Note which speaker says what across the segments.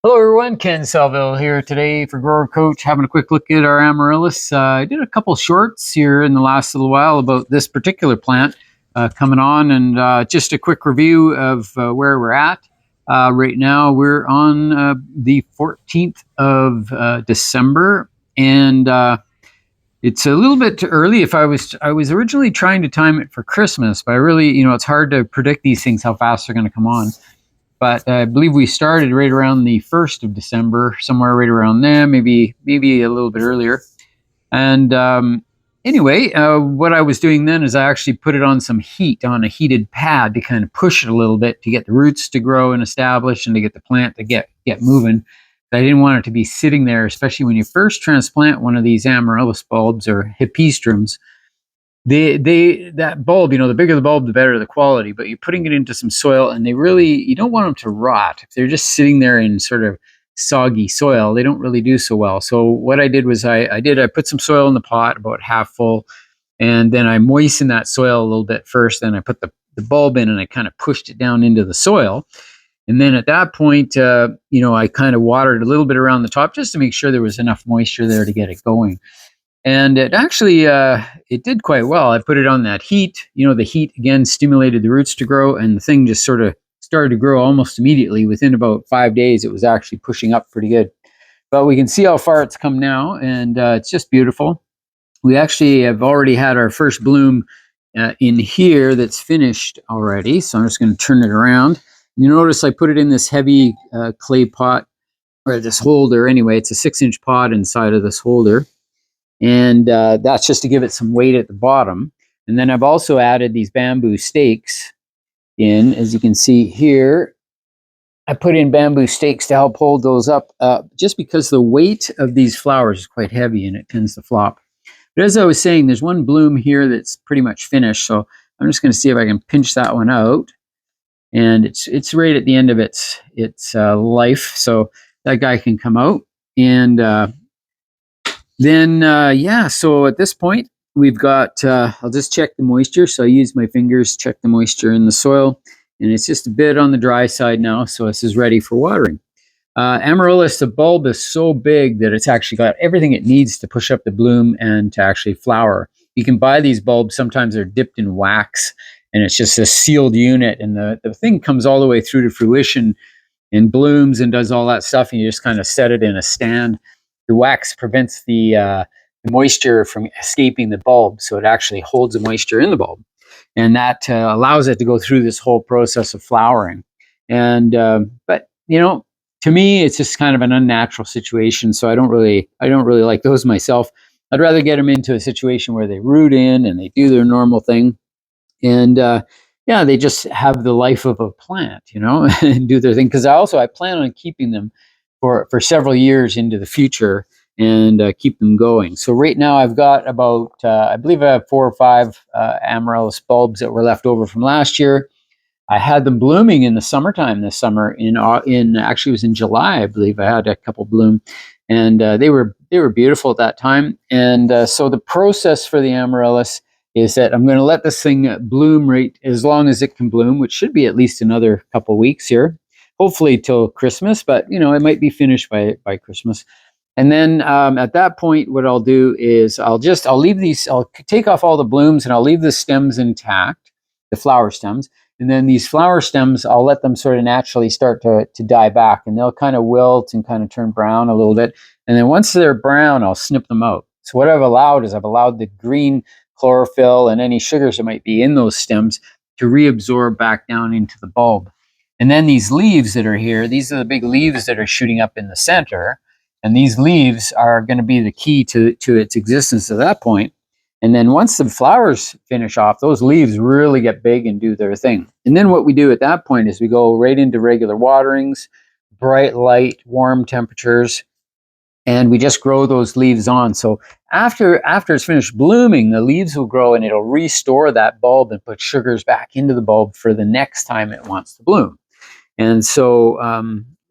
Speaker 1: Hello everyone, Ken Salville here today for Grower Coach, having a quick look at our Amaryllus. I did a couple shorts here in the last little while about this particular plant coming on, and just a quick review of where we're at. Right now we're on the 14th of December, and it's a little bit too early. If I was originally trying to time it for Christmas, but I really, it's hard to predict these things, how fast they're going to come on. But I believe we started right around the 1st of December, somewhere right around there, maybe a little bit earlier. And anyway, what I was doing then is I actually put it on some heat, on a heated pad, to kind of push it a little bit to get the roots to grow and establish, and to get the plant to get moving. I didn't want it to be sitting there, especially when you first transplant one of these amaryllis bulbs or hippeastrums. That bulb, the bigger the bulb, the better the quality. But you're putting it into some soil, and you don't want them to rot. If they're just sitting there in sort of soggy soil, they don't really do so well. So what I did was I put some soil in the pot, about half full, and then I moistened that soil a little bit first. Then I put the bulb in, and I kind of pushed it down into the soil. And then at that point, I kind of watered a little bit around the top, just to make sure there was enough moisture there to get it going. And it actually it did quite well. I put it on that heat. The heat again stimulated the roots to grow, and the thing just sort of started to grow almost immediately. Within about 5 days, it was actually pushing up pretty good. But we can see how far it's come now, and it's just beautiful. We actually have already had our first bloom in here that's finished already. So I'm just going to turn it around. You notice I put it in this heavy clay pot, or this holder. Anyway, it's a 6-inch pot inside of this holder. And that's just to give it some weight at the bottom. And then I've also added these bamboo stakes in, as you can see here. I put in bamboo stakes to help hold those up, just because the weight of these flowers is quite heavy and it tends to flop. But as I was saying, there's one bloom here that's pretty much finished. So I'm just going to see if I can pinch that one out. And it's right at the end of its life. So that guy can come out. And so at this point, we've got, I'll just check the moisture. So I use my fingers, check the moisture in the soil, and it's just a bit on the dry side now. So this is ready for watering. Amaryllis, the bulb is so big that it's actually got everything it needs to push up the bloom and to actually flower. You can buy these bulbs. Sometimes they're dipped in wax, and it's just a sealed unit. And the thing comes all the way through to fruition and blooms and does all that stuff. And you just kind of set it in a stand. The wax prevents the moisture from escaping the bulb, so it actually holds the moisture in the bulb, and that allows it to go through this whole process of flowering. And but to me, it's just kind of an unnatural situation. So I don't really like those myself. I'd rather get them into a situation where they root in and they do their normal thing, and they just have the life of a plant, and do their thing. Because I plan on keeping them for several years into the future, and keep them going. So right now I've got about, I believe I have 4 or 5 amaryllis bulbs that were left over from last year. I had them blooming in the summertime this summer. Actually it was in July, I believe I had a couple bloom, and they were beautiful at that time. And so the process for the amaryllis is that I'm going to let this thing bloom right as long as it can bloom, which should be at least another couple weeks here. Hopefully till Christmas, but it might be finished by Christmas. And then at that point, what I'll do is I'll take off all the blooms, and I'll leave the stems intact, the flower stems. And then these flower stems, I'll let them sort of naturally start to die back, and they'll kind of wilt and kind of turn brown a little bit. And then once they're brown, I'll snip them out. So what I've allowed the green chlorophyll and any sugars that might be in those stems to reabsorb back down into the bulb. And then these leaves that are here, these are the big leaves that are shooting up in the center. And these leaves are going to be the key to its existence at that point. And then once the flowers finish off, those leaves really get big and do their thing. And then what we do at that point is we go right into regular waterings, bright light, warm temperatures, and we just grow those leaves on. So after it's finished blooming, the leaves will grow, and it'll restore that bulb and put sugars back into the bulb for the next time it wants to bloom. And so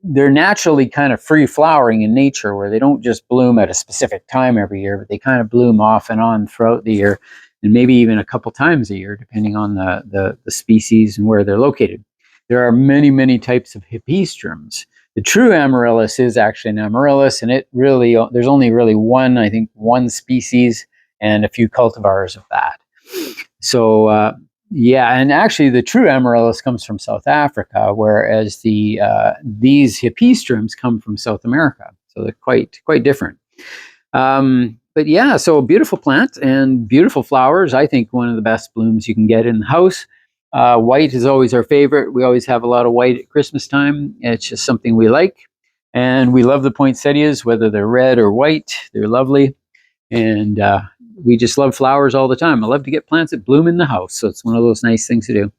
Speaker 1: they're naturally kind of free flowering in nature, where they don't just bloom at a specific time every year, but they kind of bloom off and on throughout the year, and maybe even a couple times a year, depending on the species and where they're located. There are many, many types of hippeastrums. The true Amaryllus is actually an Amaryllus, and it really, there's only really one, I think, one species and a few cultivars of that. So yeah, and actually the true Amaryllus comes from South Africa, whereas these hippestrums come from South America. So they're quite different. But yeah, so a beautiful plant and beautiful flowers. I think one of the best blooms you can get in the house. White is always our favorite. We always have a lot of white at Christmas time. It's just something we like. And we love the poinsettias, whether they're red or white. They're lovely. And we just love flowers all the time. I love to get plants that bloom in the house. So it's one of those nice things to do.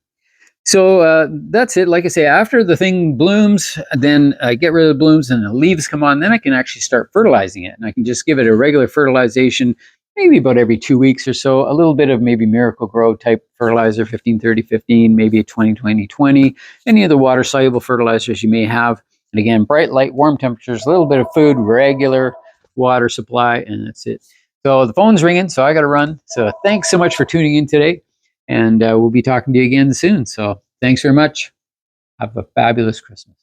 Speaker 1: So that's it. Like I say, after the thing blooms, then I get rid of the blooms and the leaves come on. Then I can actually start fertilizing it. And I can just give it a regular fertilization, maybe about every 2 weeks or so. A little bit of maybe Miracle Grow type fertilizer, 15-30-15, maybe a 20-20-20, any of the water soluble fertilizers you may have. And again, bright light, warm temperatures, a little bit of food, regular water supply, and that's it. So the phone's ringing, so I got to run. So thanks so much for tuning in today. And we'll be talking to you again soon. So thanks very much. Have a fabulous Christmas.